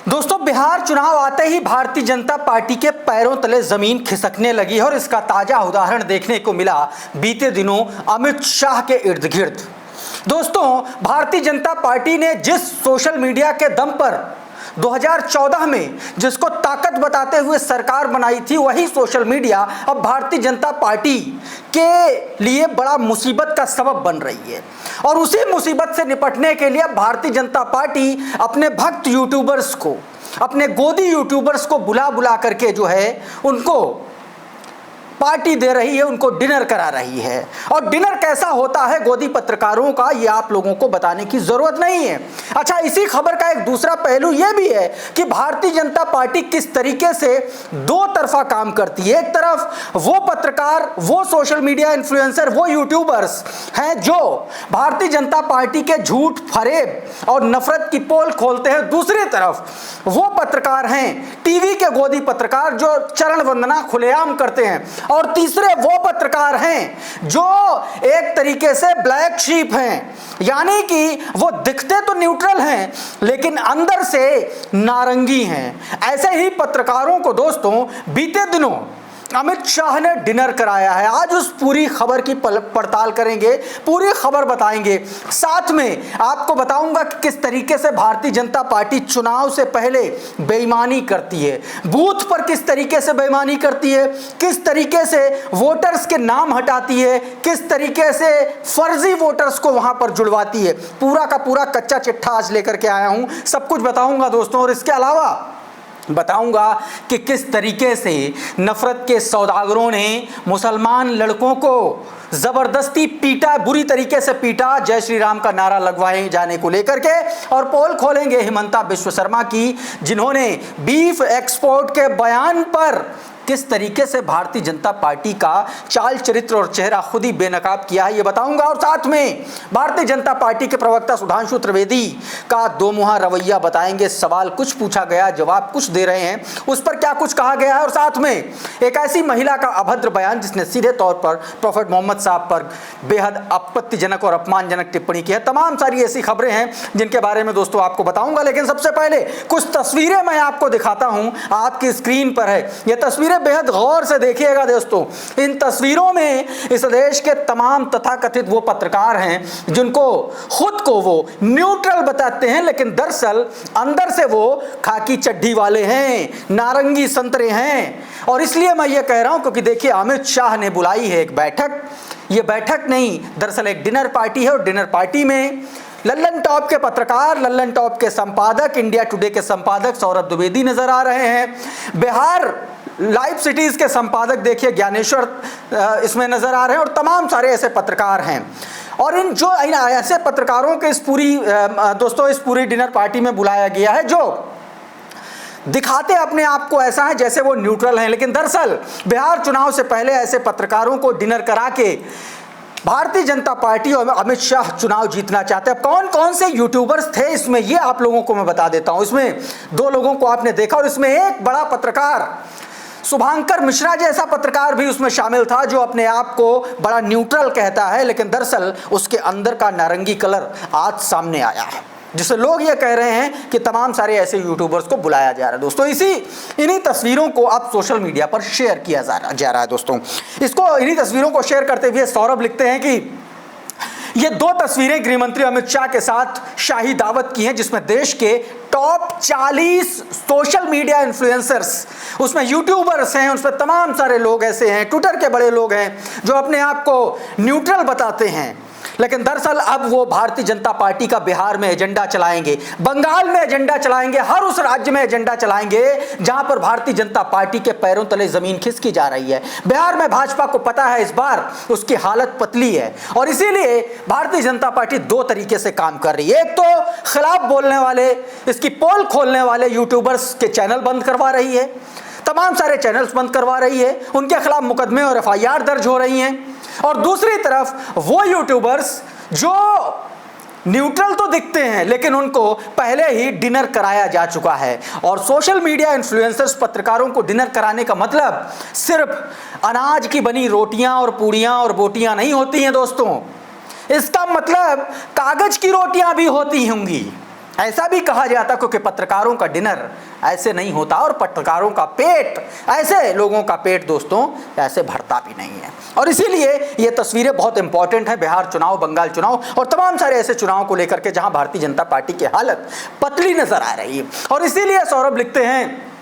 दोस्तों, बिहार चुनाव आते ही भारतीय जनता पार्टी के पैरों तले जमीन खिसकने लगी है और इसका ताजा उदाहरण देखने को मिला बीते दिनों अमित शाह के इर्द गिर्द। दोस्तों, भारतीय जनता पार्टी ने जिस सोशल मीडिया के दम पर 2014 में जिसको ताकत बताते हुए सरकार बनाई थी, वही सोशल मीडिया अब भारतीय जनता पार्टी के लिए बड़ा मुसीबत का सबब बन रही है। और उसी मुसीबत से निपटने के लिए भारतीय जनता पार्टी अपने भक्त यूट्यूबर्स को, अपने गोदी यूट्यूबर्स को बुला बुला करके जो है उनको पार्टी दे रही है, उनको डिनर करा रही है। और डिनर कैसा होता है गोदी पत्रकारों का, ये आप लोगों को बताने की जरूरत नहीं है। अच्छा, इसी खबर का एक दूसरा पहलू यह भी है कि भारतीय जनता पार्टी किस तरीके से दो तरफा काम करती है। एक तरफ वो पत्रकार, वो सोशल मीडिया इन्फ्लुएंसर, वो यूट्यूबर्स हैं जो भारतीय जनता पार्टी के झूठ, फरेब और नफरत की पोल खोलते हैं। दूसरी तरफ वो पत्रकार हैं, टीवी के गोदी पत्रकार, जो चरण वंदना खुलेआम करते हैं। और तीसरे वो पत्रकार हैं जो एक तरीके से ब्लैक शीप हैं, यानी कि वो दिखते तो न्यूट्रल हैं लेकिन अंदर से नारंगी हैं। ऐसे ही पत्रकारों को दोस्तों बीते दिनों अमित शाह ने डिनर कराया है। आज उस पूरी खबर की पड़ताल करेंगे, पूरी खबर बताएंगे। साथ में आपको बताऊंगा कि किस तरीके से भारतीय जनता पार्टी चुनाव से पहले बेईमानी करती है, बूथ पर किस तरीके से बेईमानी करती है, किस तरीके से वोटर्स के नाम हटाती है, किस तरीके से फर्जी वोटर्स को वहां पर जुड़वाती है। पूरा का पूरा कच्चा चिट्ठा आज लेकर के आया हूं, सब कुछ बताऊंगा दोस्तों। और इसके अलावा बताऊंगा कि किस तरीके से नफरत के सौदागरों ने मुसलमान लड़कों को जबरदस्ती पीटा, बुरी तरीके से पीटा, जय श्री राम का नारा लगवाए जाने को लेकर के। और पोल खोलेंगे हिमंता विश्व शर्मा की, जिन्होंने बीफ एक्सपोर्ट के बयान पर किस तरीके से भारतीय जनता पार्टी का चाल चरित्र और चेहरा खुद ही बेनकाब किया है, ये बताऊंगा। और साथ में भारतीय जनता पार्टी के प्रवक्ता सुधांशु त्रिवेदी का दोमुहा रवैया बताएंगे। सवाल कुछ पूछा गया, जवाब कुछ दे रहे हैं, उस पर क्या कुछ कहा गया है। और साथ में एक ऐसी महिला का अभद्र बयान जिसने सीधे तौर पर प्रॉफेट मोहम्मद साहब पर बेहद आपत्तिजनक और अपमानजनक टिप्पणी की है। तमाम सारी ऐसी खबरें हैं जिनके बारे में दोस्तों आपको बताऊंगा। लेकिन सबसे पहले कुछ तस्वीरें मैं आपको दिखाता हूं, आपकी स्क्रीन पर है ये तस्वीरें, बेहद गौर से देखिएगा दोस्तों। इन तस्वीरों में इस देश के तमाम तथाकथित वो पत्रकार हैं जिनको खुद को वो न्यूट्रल बताते हैं, लेकिन दरअसल अंदर से वो खाकी चड्डी वाले हैं, नारंगी संतरे हैं। और इसलिए मैं ये कह रहा हूं क्योंकि देखिए, अमित शाह ने बुलाई है एक बैठक। ये बैठक नहीं, दरअसल एक डिनर पार्टी है। और डिनर पार्टी में लल्लन टॉप के पत्रकार, लल्लन टॉप के संपादक, इंडिया टुडे के संपादक सौरभ द्विवेदी नजर आ रहे हैं। बिहार लाइव सिटीज के संपादक देखिए ज्ञानेश्वर इसमें नजर आ रहे हैं। और तमाम सारे ऐसे पत्रकार हैं। और इन ऐसे पत्रकारों के इस पूरी डिनर पार्टी में बुलाया गया है जो दिखाते अपने आप को ऐसा है जैसे वो न्यूट्रल हैं, लेकिन दरअसल बिहार चुनाव से पहले ऐसे पत्रकारों को डिनर करा के भारतीय जनता पार्टी और अमित शाह चुनाव जीतना चाहते हैं। कौन कौन से यूट्यूबर्स थे इसमें, ये आप लोगों को मैं बता देता हूं। इसमें दो लोगों को आपने देखा और इसमें एक बड़ा पत्रकार शुभांकर मिश्रा जैसा पत्रकार भी उसमें शामिल था, जो अपने आप को बड़ा न्यूट्रल कहता है, लेकिन दरअसल उसके अंदर का नारंगी कलर आज सामने आया है, जिससे लोग ये कह रहे हैं कि तमाम सारे ऐसे यूट्यूबर्स को बुलाया जा रहा है। दोस्तों, इन्हीं तस्वीरों को अब सोशल मीडिया पर शेयर किया जा रहा है। दोस्तों, इन्हीं तस्वीरों को शेयर करते हुए सौरभ लिखते हैं कि ये दो तस्वीरें गृहमंत्री अमित शाह के साथ शाही दावत की हैं, जिसमें देश के टॉप 40 सोशल मीडिया इन्फ्लुएंसर्स, उसमें यूट्यूबर्स हैं, उसमें तमाम सारे लोग ऐसे हैं, ट्विटर के बड़े लोग हैं जो अपने आप को न्यूट्रल बताते हैं, लेकिन दरअसल अब वो भारतीय जनता पार्टी का बिहार में एजेंडा चलाएंगे, बंगाल में एजेंडा चलाएंगे, हर उस राज्य में एजेंडा चलाएंगे जहां पर भारतीय जनता पार्टी के पैरों तले जमीन खिसकी जा रही है। बिहार में भाजपा को पता है इस बार उसकी हालत पतली है और इसीलिए भारतीय जनता पार्टी दो तरीके से काम कर रही है। एक तो खिलाफ बोलने वाले, इसकी पोल खोलने वाले यूट्यूबर्स के चैनल बंद करवा रही है, तमाम सारे चैनल्स बंद करवा रही है, उनके खिलाफ मुकदमे और एफआईआर दर्ज हो रही हैं। और दूसरी तरफ वो यूट्यूबर्स जो न्यूट्रल तो दिखते हैं लेकिन उनको पहले ही डिनर कराया जा चुका है। और सोशल मीडिया इन्फ्लुएंसर्स पत्रकारों को डिनर कराने का मतलब सिर्फ अनाज की बनी रोटियां और पूड़ियां और बोटियां नहीं होती हैं दोस्तों, इसका मतलब कागज की रोटियां भी होती होंगी। ऐसा भी कहा जाता क्योंकि पत्रकारों का डिनर ऐसे नहीं होता और पत्रकारों का पेट, ऐसे लोगों का पेट दोस्तों ऐसे भरता भी नहीं है। और इसीलिए ये तस्वीरें बहुत इंपॉर्टेंट हैं। बिहार चुनाव, बंगाल चुनाव और तमाम सारे ऐसे चुनाव को लेकर के जहां भारतीय जनता पार्टी की हालत पतली नजर आ रही है। और इसीलिए सौरभ लिखते हैं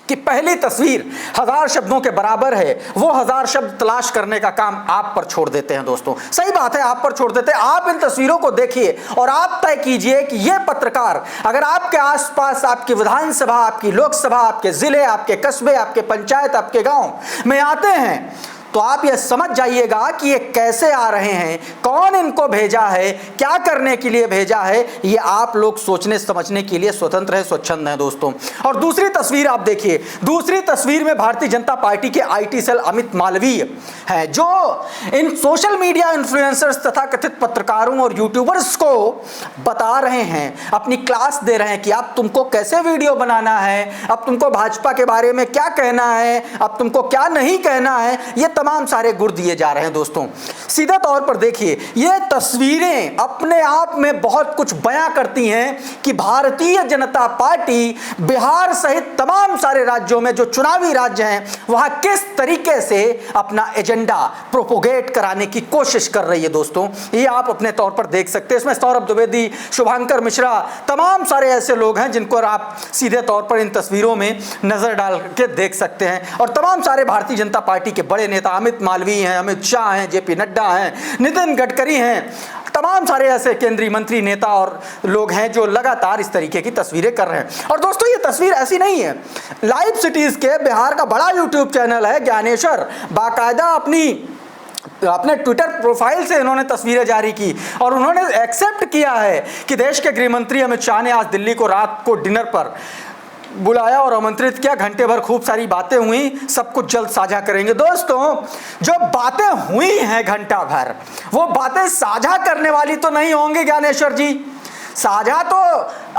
कि पहली तस्वीर 1000 शब्दों के बराबर है, वो 1000 शब्द तलाश करने का काम आप पर छोड़ देते हैं दोस्तों। सही बात है, आप पर छोड़ देते हैं। आप इन तस्वीरों को देखिए और आप तय कीजिए कि ये पत्रकार अगर आपके आसपास, आपकी विधानसभा, आपकी लोकसभा, आपके जिले, आपके कस्बे, आपके पंचायत, आपके गांव में आते हैं तो आप ये समझ जाइएगा कि ये कैसे आ रहे हैं, कौन इनको भेजा है, क्या करने के लिए भेजा है, ये आप लोग सोचने समझने के लिए स्वतंत्र है, स्वच्छंद है दोस्तों। और दूसरी तस्वीर आप देखिए, दूसरी तस्वीर में भारतीय जनता पार्टी के आईटी सेल अमित मालवीय हैं, जो इन सोशल मीडिया इन्फ्लुएंसर्स तथा कथित पत्रकारों और यूट्यूबर्स को बता रहे हैं, अपनी क्लास दे रहे हैं कि अब तुमको कैसे वीडियो बनाना है, अब तुमको भाजपा के बारे में क्या कहना है, अब तुमको क्या नहीं कहना है, ये तमाम सारे गुर दिए जा रहे हैं दोस्तों। सीधे तौर पर देखिए, ये तस्वीरें अपने आप में बहुत कुछ बयां करती हैं कि भारतीय जनता पार्टी बिहार सहित तमाम सारे राज्यों में जो चुनावी राज्य हैं वहां किस तरीके से अपना एजेंडा प्रोपोगेट कराने की कोशिश कर रही है दोस्तों। ये आप अपने तौर पर देख सकते हैं। इसमें सौरभ द्विवेदी, शुभांकर मिश्रा, तमाम सारे ऐसे लोग हैं जिनको आप सीधे तौर पर इन तस्वीरों में नजर डाल के देख सकते हैं। और तमाम सारे भारतीय जनता पार्टी के बड़े नेता अमित मालवीय हैं, अमित शाह हैं, जेपी नड्डा हैं, नितिन गडकरी हैं, तमाम सारे ऐसे केंद्रीय मंत्री, नेता और लोग हैं जो लगातार इस तरीके की तस्वीरें कर रहे हैं। और दोस्तों ये तस्वीर ऐसी नहीं है, लाइव सिटीज के बिहार का बड़ा यूट्यूब चैनल है ज्ञानेश्वर, बाकायदा अपने ट्विटर प्रोफाइल से इन्होंने तस्वीरें जारी की और उन्होंने एक्सेप्ट किया है कि देश के गृह मंत्री अमित शाह ने आज दिल्ली को रात को डिनर पर बुलाया और आमंत्रित किया। घंटे भर खूब सारी बातें हुई, सब कुछ जल्द साझा करेंगे। दोस्तों जो बातें हुई हैं घंटा भर, वो बातें साझा करने वाली तो नहीं होंगी ज्ञानेश्वर जी। साझा तो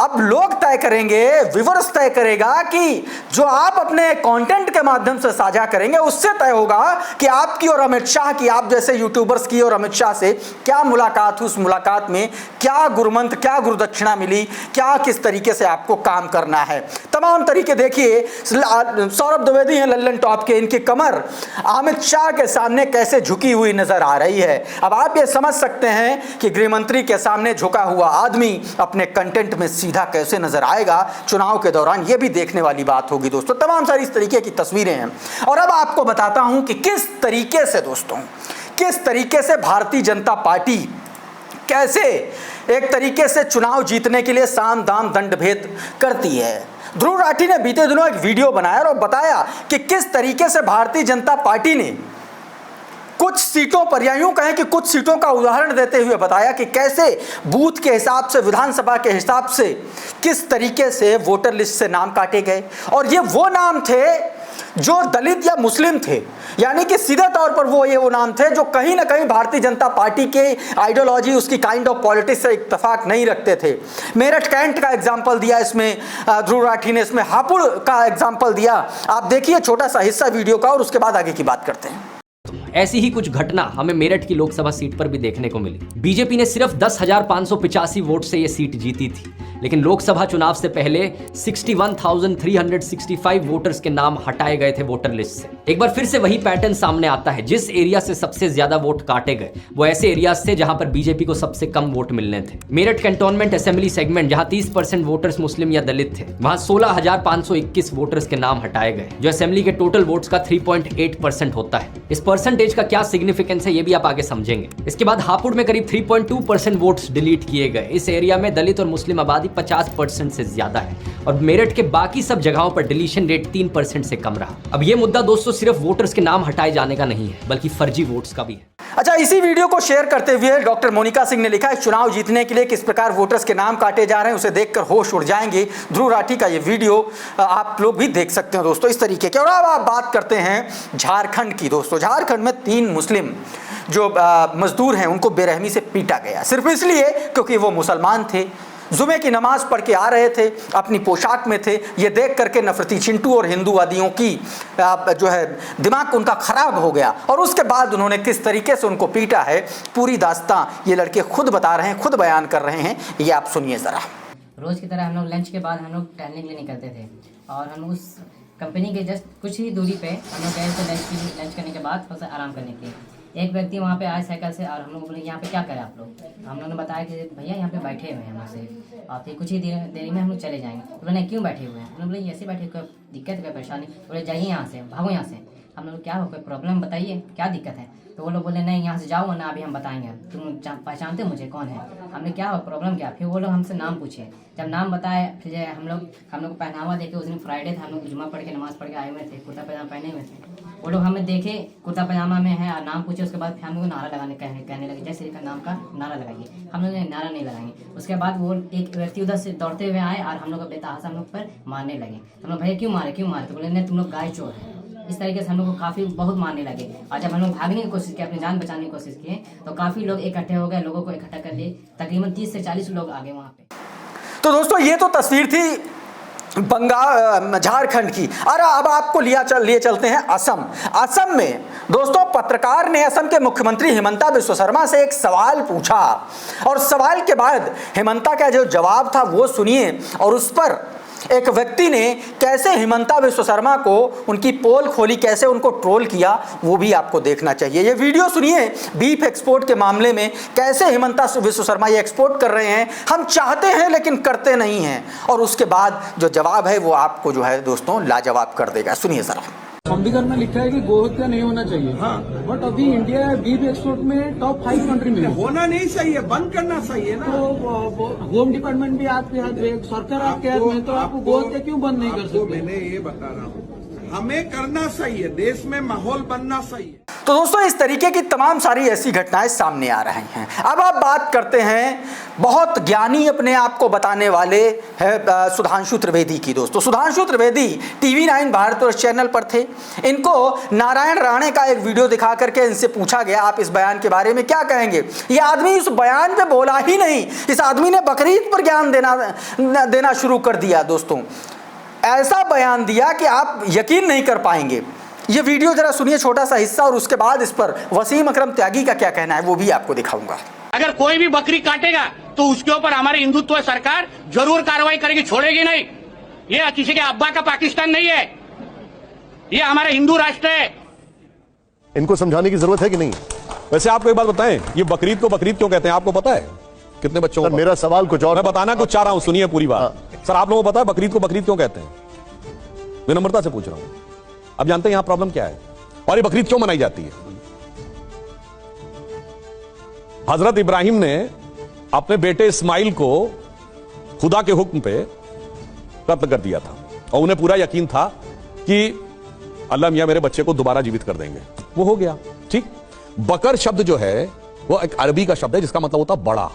अब लोग तय करेंगे, व्यूअर्स तय करेगा कि जो आप अपने कंटेंट के माध्यम से साझा करेंगे उससे तय होगा कि आपकी और अमित शाह की, आप जैसे यूट्यूबर्स की और अमित शाह से क्या मुलाकात हुई, उस मुलाकात में क्या गुरमंत्र, क्या गुरुदक्षिणा मिली, क्या किस तरीके से आपको काम करना है। तमाम तरीके देखिए, सौरभ द्विवेदी हैं लल्लन टॉप के, इनकी कमर अमित शाह के सामने कैसे झुकी हुई नजर आ रही है। अब आप ये समझ सकते हैं कि गृह मंत्री के सामने झुका हुआ आदमी अपने कंटेंट में सीधा कैसे नजर आएगा चुनाव के दौरान, ये भी देखने वाली बात होगी दोस्तों। तमाम सारी इस तरीके की तस्वीरें हैं। और अब आपको बताता हूं कि किस तरीके से दोस्तों, किस तरीके से भारतीय जनता पार्टी कैसे एक तरीके से चुनाव जीतने के लिए साम दाम दंड भेद करती है। ध्रुव राठी ने बीते दिनों एक वीडियो बनाया और बताया कि किस तरीके से भारतीय जनता पार्टी ने कुछ सीटों पर, या यूं कहें कि कुछ सीटों का उदाहरण देते हुए बताया कि कैसे बूथ के हिसाब से, विधानसभा के हिसाब से किस तरीके से वोटर लिस्ट से नाम काटे गए। और ये वो नाम थे जो दलित या मुस्लिम थे, यानी कि सीधे तौर पर वो नाम थे जो कहीं ना कहीं भारतीय जनता पार्टी के आइडियोलॉजी, उसकी काइंड ऑफ पॉलिटिक्स से इत्तेफाक नहीं रखते थे। मेरठ कैंट का एग्जाम्पल दिया इसमें ध्रुव राठी ने, इसमें हापुड़ का एग्जाम्पल दिया। आप देखिए छोटा सा हिस्सा वीडियो का और उसके बाद आगे की बात करते हैं। ऐसी ही कुछ घटना हमें मेरठ की लोकसभा सीट पर भी देखने को मिली। बीजेपी ने सिर्फ 10,585 वोट से ये सीट जीती थी, लेकिन लोकसभा चुनाव से पहले 61,365 वोटर्स के नाम हटाए गए थे वोटर लिस्ट से। एक बार फिर से वही पैटर्न सामने आता है। जिस एरिया से सबसे ज्यादा वोट काटे गए वो ऐसे एरियाज थे जहां पर बीजेपी को सबसे कम वोट मिलने थे। मेरठ कैंटोनमेंट असेंबली सेगमेंट, जहां 30% वोटर्स मुस्लिम या दलित थे, वहां 16,521 वोटर्स के नाम हटाए गए, जो असेंबली के टोटल वोट्स का 3.8% होता है। इस परसेंटेज का क्या सिग्निफिकेंस है ये भी आप आगे समझेंगे। इसके बाद हापुड़ में करीब 3.2% वोट्स डिलीट किए गए। इस एरिया में दलित और मुस्लिम आबादी 50% से ज्यादा है और मेरठ के बाकी सब जगहों पर डिलीशन रेट 3% से कम रहा। अब ये मुद्दा दोस्तों सिर्फ वोटर्स के नाम हटाए जाने का नहीं है, बल्कि फर्जी वोट्स का भी है। अच्छा, इसी वीडियो को शेयर करते हुए डॉक्टर मोनिका सिंह ने लिखा है, चुनाव जीतने के लिए किस प्रकार वोटर्स के नाम काटे जा रहे हैं उसे देखकर होश उड़ जाएंगे। ध्रुव राठी का ये वीडियो आप लोग भी देख सकते हैं दोस्तों इस तरीके के। और अब आप बात करते हैं झारखंड की दोस्तों। झारखंड में 3 मुस्लिम जो मजदूर हैं उनको बेरहमी से पीटा गया, सिर्फ इसलिए क्योंकि वो मुसलमान थे, जुमे की नमाज पढ़ के आ रहे थे, अपनी पोशाक में थे। ये देख करके नफरती चिंटू और हिंदूवादियों की जो है दिमाग उनका खराब हो गया और उसके बाद उन्होंने किस तरीके से उनको पीटा है, पूरी दास्तां ये लड़के खुद बता रहे हैं, खुद बयान कर रहे हैं, ये आप सुनिए जरा। रोज़ की तरह हम लोग लंच के बाद हम लोग टहलने के लिए निकलते थे और हम उस कंपनी के जस्ट कुछ ही दूरी पे हम लोग गए थे लंच करने के बाद थोड़ा सा आराम करने के लिए। एक व्यक्ति वहाँ पे आए साइकिल से और हम लोग बोले यहाँ पे क्या करें आप लोग। हम लोगों ने बताया कि भैया यहाँ पे बैठे हुए हैं हम लोग से और फिर कुछ ही देरी में हम लोग चले जाएंगे। बोले नहीं क्यों बैठे हुए हैं। हम लोग बोले ऐसे बैठे, कोई दिक्कत कोई परेशानी। बोले जाइए यहाँ से, भागो यहाँ से। हम लोग क्या हो, कोई प्रॉब्लम बताइए क्या दिक्कत है। तो वो लोग बोले नहीं यहाँ से जाओ वरना अभी हम बताएंगे, तुम पहचानते मुझे कौन है। हमने क्या हो प्रॉब्लम क्या। फिर वो लोग हमसे नाम पूछे, जब नाम बताए फिर हम लोग को पहनावा देखे। उस दिन फ्राइडे था, हम लोग जुम्मा पढ़ के नमाज़ पढ़ के आए हुए थे, कुर्ता पजामा पहने हुए थे। वो लोग हमें देखे कुर्ता पजामा में है और नाम पूछे। उसके बाद फिर हम लोग नारा लगाने कहने लगे जय श्री का नाम का नारा लगाइए। हम लोग नारा नहीं लगाएंगे। उसके बाद वो एक व्यक्ति उधर से दौड़ते हुए आए और हम लोग को बेतहाशा हम लोग पर मारने लगे। तो हम लोग भैया क्यों मारे। तो बोले नहीं तुम लोग गाय चोर है। इस तरीके से हम लोग को काफ़ी बहुत मारने लगे। और जब हम लोग भागने की कोशिश की, अपनी जान बचाने की कोशिश किए, तो काफ़ी लोग इकट्ठे हो गए। लोगों को इकट्ठा कर लिए, तकरीबन 30 से 40 लोग आ गए वहाँ पे। तो दोस्तों ये तो तस्वीर थी झारखंड की। और अब आपको लिए चलते हैं असम में। दोस्तों पत्रकार ने असम के मुख्यमंत्री हिमंता बिस्वा शर्मा से एक सवाल पूछा और सवाल के बाद हिमंता का जो जवाब था वो सुनिए। और उस पर एक व्यक्ति ने कैसे हिमंता बिस्वा शर्मा को उनकी पोल खोली, कैसे उनको ट्रोल किया, वो भी आपको देखना चाहिए। ये वीडियो सुनिए बीफ एक्सपोर्ट के मामले में कैसे हिमंता बिस्वा शर्मा ये एक्सपोर्ट कर रहे हैं। हम चाहते हैं लेकिन करते नहीं हैं। और उसके बाद जो जवाब है वो आपको जो है दोस्तों लाजवाब कर देगा। सुनिए जरा। संविधान में लिखा है कि गोहत्या नहीं होना चाहिए। हाँ, बट अभी इंडिया बीफ एक्सपोर्ट में टॉप 5 कंट्री में होना नहीं चाहिए, बंद करना चाहिए ना। तो होम डिपार्टमेंट भी आपके हाथ में, सरकार आपके हाथ में, तो आप गोहत्या क्यों बंद नहीं कर सकते। मैंने ये बता रहा हूँ, हमें करना चाहिए, देश में माहौल बनना चाहिए। तो दोस्तों इस तरीके की तमाम सारी ऐसी घटनाएं सामने आ रही हैं। अब आप बात करते हैं बहुत ज्ञानी अपने आप को बताने वाले हैं सुधांशु त्रिवेदी की। दोस्तों सुधांशु त्रिवेदी TV9 भारतवर्ष चैनल पर थे। इनको नारायण राणे का एक वीडियो दिखा करके इनसे पूछा गया आप इस बयान के बारे में क्या कहेंगे। ये आदमी उस बयान पे बोला ही नहीं, इस आदमी ने बकरीद पर ज्ञान देना शुरू कर दिया। दोस्तों ऐसा बयान दिया कि आप यकीन नहीं कर पाएंगे। ये वीडियो जरा सुनिए छोटा सा हिस्सा और उसके बाद इस पर वसीम अकरम त्यागी का क्या कहना है वो भी आपको दिखाऊंगा। अगर कोई भी बकरी काटेगा तो उसके ऊपर हमारी हिंदुत्व सरकार जरूर कार्रवाई करेगी, छोड़ेगी नहीं। ये किसी के अब्बा का पाकिस्तान नहीं है, ये हमारा हिंदू राष्ट्र है। इनको समझाने की जरूरत है कि नहीं। वैसे आपको एक बात बताएं, ये बकरीद को बकरीद क्यों कहते हैं आपको पता है? कितने बच्चों को? मेरा सवाल कुछ और, मैं बताना कुछ चाह रहा हूं, सुनिए पूरी बात। सर आप लोगों को पता है बकरीद को बकरीद क्यों कहते हैं? मैं नम्रता से पूछ रहा हूं। अब जानते हैं यहां प्रॉब्लम क्या है और ये बकरीद क्यों मनाई जाती है? हजरत इब्राहिम ने अपने बेटे इस्माइल को खुदा के हुक्म पे कत्ल कर दिया था और उन्हें पूरा यकीन था कि अल्लाह मियां मेरे बच्चे को दोबारा जीवित कर देंगे। वो हो गया, ठीक। बकर शब्द जो है वो एक अरबी का शब्द है जिसका मतलब होता बड़ा,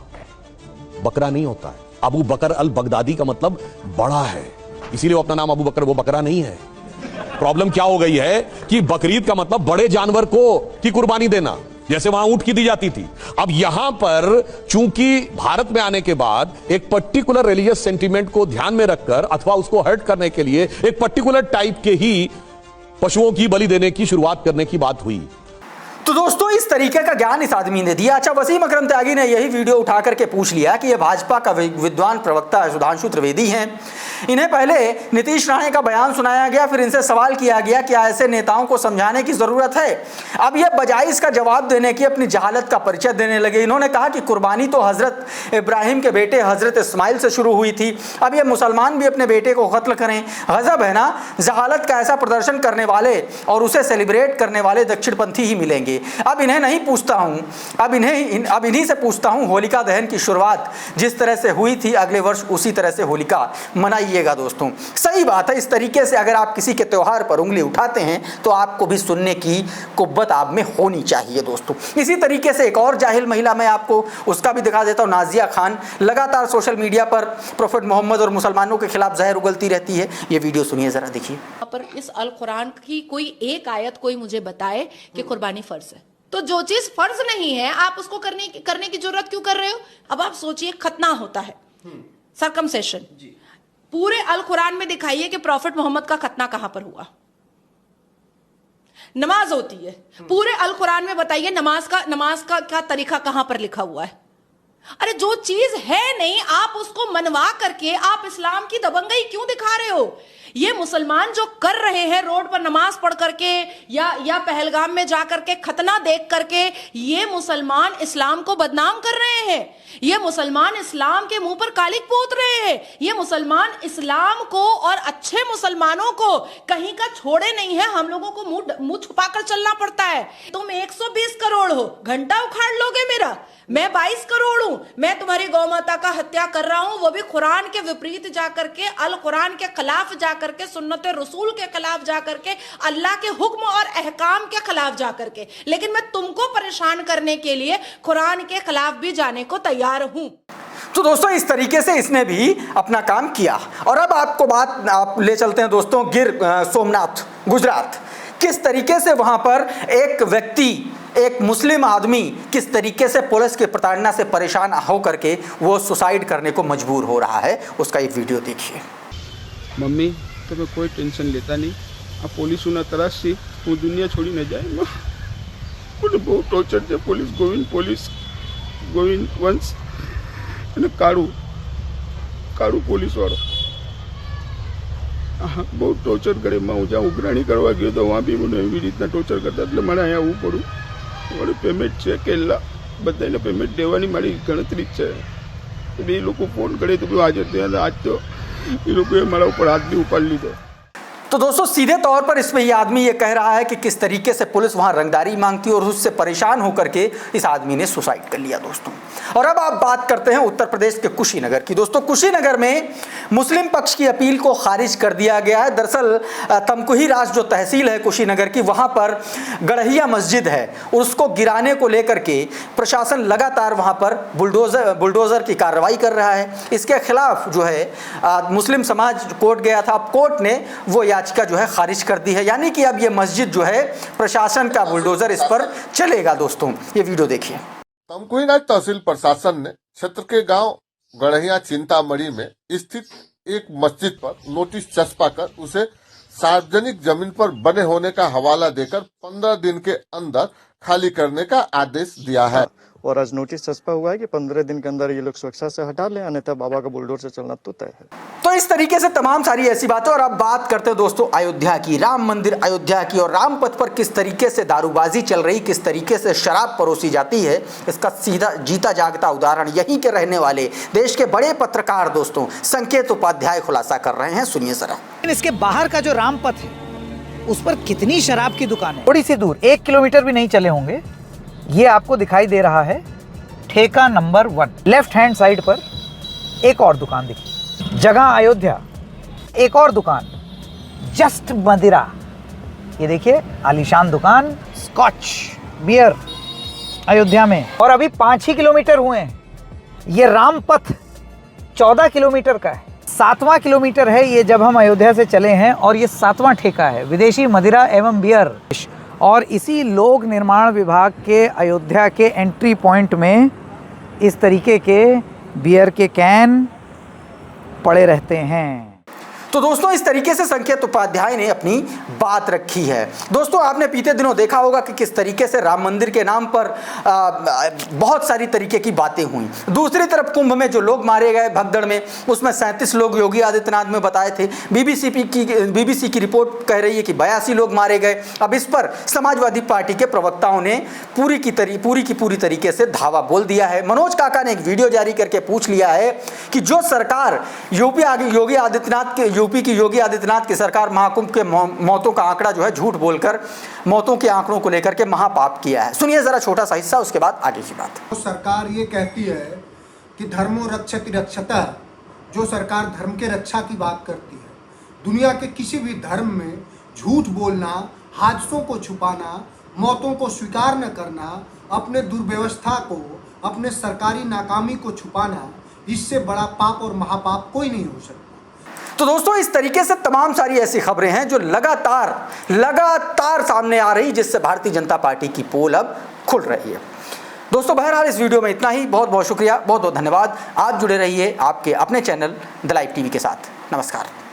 बकरा नहीं होता है। अबू बकर अल बगदादी का मतलब बड़ा है, इसीलिए वो अपना नाम अबू बकर, वो बकरा नहीं है। प्रॉब्लम क्या हो गई है कि बकरीद का मतलब बड़े जानवर को की कुर्बानी देना, जैसे वहां ऊंट की दी जाती थी। अब यहां पर चूंकि भारत में आने के बाद एक पर्टिकुलर रिलीजियस सेंटीमेंट को ध्यान में रखकर अथवा उसको हर्ट करने के लिए एक पर्टिकुलर टाइप के ही पशुओं की बलि देने की शुरुआत करने की बात हुई। तो दोस्तों इस तरीके का ज्ञान इस आदमी ने दिया। अच्छा वसीम अकरम त्यागी ने यही वीडियो उठा करके पूछ लिया कि ये भाजपा का विद्वान प्रवक्ता सुधांशु त्रिवेदी हैं। इन्हें पहले नीतीश राणे का बयान सुनाया गया, फिर इनसे सवाल किया गया कि ऐसे नेताओं को समझाने की ज़रूरत है। अब ये बजाय इसका जवाब देने की अपनी जहालत का परिचय देने लगे। इन्होंने कहा कि कुर्बानी तो हज़रत इब्राहिम के बेटे हज़रत इस्माइल से शुरू हुई थी, अब ये मुसलमान भी अपने बेटे को कत्ल करें। गज़ब है ना। जहालत का ऐसा प्रदर्शन करने वाले और उसे सेलिब्रेट करने वाले दक्षिणपंथी ही मिलेंगे। अब इन्हें नहीं पूछता हूं, अब इन्हीं से पूछता हूं, होलिका दहन की शुरुआत जिस तरह से हुई थी अगले वर्ष उसी तरह से होलिका मनाइएगा। दोस्तों सही बात है, इस तरीके से अगर आप किसी के त्योहार पर उंगली उठाते हैं तो आपको भी सुनने की कुव्वत आप में होनी चाहिए। दोस्तों इसी तरीके से एक और जाहिल महिला मैं आपको उसका भी दिखा देता हूं। नाजिया खान लगातार सोशल मीडिया पर प्रोफेट मोहम्मद और मुसलमानों के खिलाफ जहर उगलती रहती है। ये वीडियो सुनिए जरा, देखिए। पर इस अल कुरान की कोई एक आयत कोई मुझे बताए कि कुर्बानी फर्ज है। तो जो चीज फर्ज नहीं है आप उसको करने की जरूरत क्यों कर रहे हो? अब आप सोचिए, खतना होता है, सर्कमसेशन, पूरे अल कुरान में दिखाइए कि प्रॉफिट मोहम्मद का खतना कहां पर हुआ। नमाज होती है, पूरे अल कुरान में बताइए नमाज का तरीका कहां पर लिखा हुआ है। अरे जो चीज है नहीं आप उसको मनवा करके आप इस्लाम की दबंगई क्यों दिखा रहे हो? ये मुसलमान जो कर रहे हैं रोड पर नमाज पढ़ करके या पहलगाम में जा करके खतना देख करके, ये मुसलमान इस्लाम को बदनाम कर रहे हैं। ये मुसलमान इस्लाम के मुंह पर कालिक पोत रहे हैं। ये मुसलमान इस्लाम को और अच्छे मुसलमानों को कहीं का छोड़े नहीं है। हम लोगों को मुंह छुपाकर चलना पड़ता है। तुम 120 करोड़ हो, घंटा उखाड़ लोगे मेरा? मैं 22 करोड़ हूं। मैं तुम्हारी गौ माता का हत्या कर रहा हूं, वो भी कुरान के विपरीत जाकर के, अल कुरान के खिलाफ जाकर के, सुन्नत रसूल के खिलाफ जाकर के, अल्लाह के हुक्म और अहकाम के खिलाफ जाकर के। लेकिन मैं तुमको परेशान करने के लिए कुरान के खिलाफ भी जाने को तैयार हूं। तो दोस्तों इस तरीके से इसने भी अपना काम किया। और अब आपको बात आप ले चलते हैं दोस्तों गिर सोमनाथ गुजरात। किस तरीके से वहां पर एक व्यक्ति, एक मुस्लिम आदमी किस तरीके से पुलिस की प्रताड़ना से परेशान होकर के वो सुसाइड करने को मजबूर हो रहा है, उसका एक वीडियो देखिए। मम्मी तुम्हें कोई टेंशन लेता नहीं, अब पुलिस ना तरस से वो दुनिया छोड़ी न जाए। मुझे बहुत टॉर्चर थे पुलिस गोविंद वंश અને કાળું પોલીસ વાળો બહુ ટોર્ચર કરે। હું જ્યાં ઉઘરાણી કરવા ગયો તો વहाँ બી મને એવી રીતના ટોર્ચર કરતા, એટલે મારે અહીંયા આવવું પડ્યું। મારું પેમેન્ટ છે કેલા બધાને પેમેન્ટ દેવાની મારી ગણતરી જ છે। એ લોકો ફોન કરે તો હાજર થયા, આજ તો એ લોકોએ મારા ઉપર હાથ બી ઉપાડી લીધો। तो दोस्तों सीधे तौर पर इसमें ये आदमी ये कह रहा है कि किस तरीके से पुलिस वहां रंगदारी मांगती है और उससे परेशान होकर के इस आदमी ने सुसाइड कर लिया दोस्तों। और अब आप बात करते हैं उत्तर प्रदेश के कुशीनगर की। दोस्तों कुशीनगर में मुस्लिम पक्ष की अपील को खारिज कर दिया गया है। दरअसल तमकुही राज जो तहसील है कुशीनगर की, वहां पर गढ़हिया मस्जिद है, उसको गिराने को लेकर के प्रशासन लगातार वहां पर बुलडोजर की कार्रवाई कर रहा है। इसके खिलाफ जो है मुस्लिम समाज कोर्ट गया था। अब कोर्ट ने वो याचिका जो है खारिज कर दी है, यानी कि अब ये मस्जिद जो है प्रशासन का बुलडोजर इस पर चलेगा। दोस्तों ये वीडियो देखिए। तमकुहीराज तहसील प्रशासन ने क्षेत्र के गांव गढ़हिया चिंतामढ़ी में स्थित एक मस्जिद पर नोटिस चस्पा कर उसे सार्वजनिक जमीन पर बने होने का हवाला देकर 15 दिन के अंदर खाली करने का आदेश दिया है। और आज नोटिस चस्पा हुआ है कि 15 दिन के अंदर ये लोग सुरक्षा से हटा लें, अन्यथा बाबा का बुलडोजर से चलना तो तय है। तो इस तरीके से तमाम सारी ऐसी बातें। और अब बात करते हैं दोस्तों अयोध्या की, राम मंदिर अयोध्या की। और राम पथ पर किस तरीके से दारूबाजी चल रही, किस तरीके से शराब परोसी जाती है, इसका सीधा जीता जागता उदाहरण यहीं के रहने वाले देश के बड़े पत्रकार दोस्तों संकेत उपाध्याय खुलासा कर रहे हैं। सुनिए जरा। इसके बाहर का जो राम पथ है उस पर कितनी शराब की दुकान है। थोड़ी सी दूर 1 किलोमीटर भी नहीं चले होंगे, ये आपको दिखाई दे रहा है ठेका नंबर 1। लेफ्ट हैंड साइड पर एक और दुकान दिखी, जगह अयोध्या, एक और दुकान जस्ट मदिरा। ये देखिए आलीशान दुकान, स्कॉच बियर अयोध्या में। और अभी 5 ही किलोमीटर हुए हैं। ये राम पथ 14 किलोमीटर का है, 7वां किलोमीटर है ये जब हम अयोध्या से चले हैं। और ये 7वां ठेका है विदेशी मदिरा एवं बियर। और इसी लोक निर्माण विभाग के अयोध्या के एंट्री पॉइंट में इस तरीके के बियर के कैन पड़े रहते हैं। तो दोस्तों इस तरीके से संकेत उपाध्याय ने अपनी बात रखी है। दोस्तों आपने बीते दिनों देखा होगा कि किस तरीके से राम मंदिर के नाम पर बहुत सारी तरीके की बातें हुई। दूसरी तरफ कुंभ में जो लोग मारे गए भगदड़ में, उसमें 37 लोग योगी आदित्यनाथ में बताए थे। बीबीसी की रिपोर्ट कह रही है कि 82 लोग मारे गए। अब इस पर समाजवादी पार्टी के प्रवक्ताओं ने पूरी की पूरी तरीके से धावा बोल दिया है। मनोज काका ने एक वीडियो जारी करके पूछ लिया है कि जो सरकार यूपी की योगी आदित्यनाथ की सरकार महाकुंभ के मौतों का आंकड़ा जो है झूठ बोलकर मौतों के आंकड़ों को लेकर के महापाप किया है। सुनिए जरा छोटा सा हिस्सा, उसके बाद आगे की बात। तो सरकार ये कहती है कि धर्मो रक्षति रक्षतः, जो सरकार धर्म के रक्षा की बात करती है। दुनिया के किसी भी धर्म में झूठ बोलना, हादसों को छुपाना, मौतों को स्वीकार न करना, अपने दुर्व्यवस्था को, अपने सरकारी नाकामी को छुपाना, इससे बड़ा पाप और महापाप कोई नहीं हो सकता। तो दोस्तों इस तरीके से तमाम सारी ऐसी खबरें हैं जो लगातार सामने आ रही, जिससे भारतीय जनता पार्टी की पोल अब खुल रही है। दोस्तों बहरहाल इस वीडियो में इतना ही। बहुत बहुत शुक्रिया, बहुत बहुत धन्यवाद। आप जुड़े रहिए आपके अपने चैनल द लाइव टीवी के साथ। नमस्कार।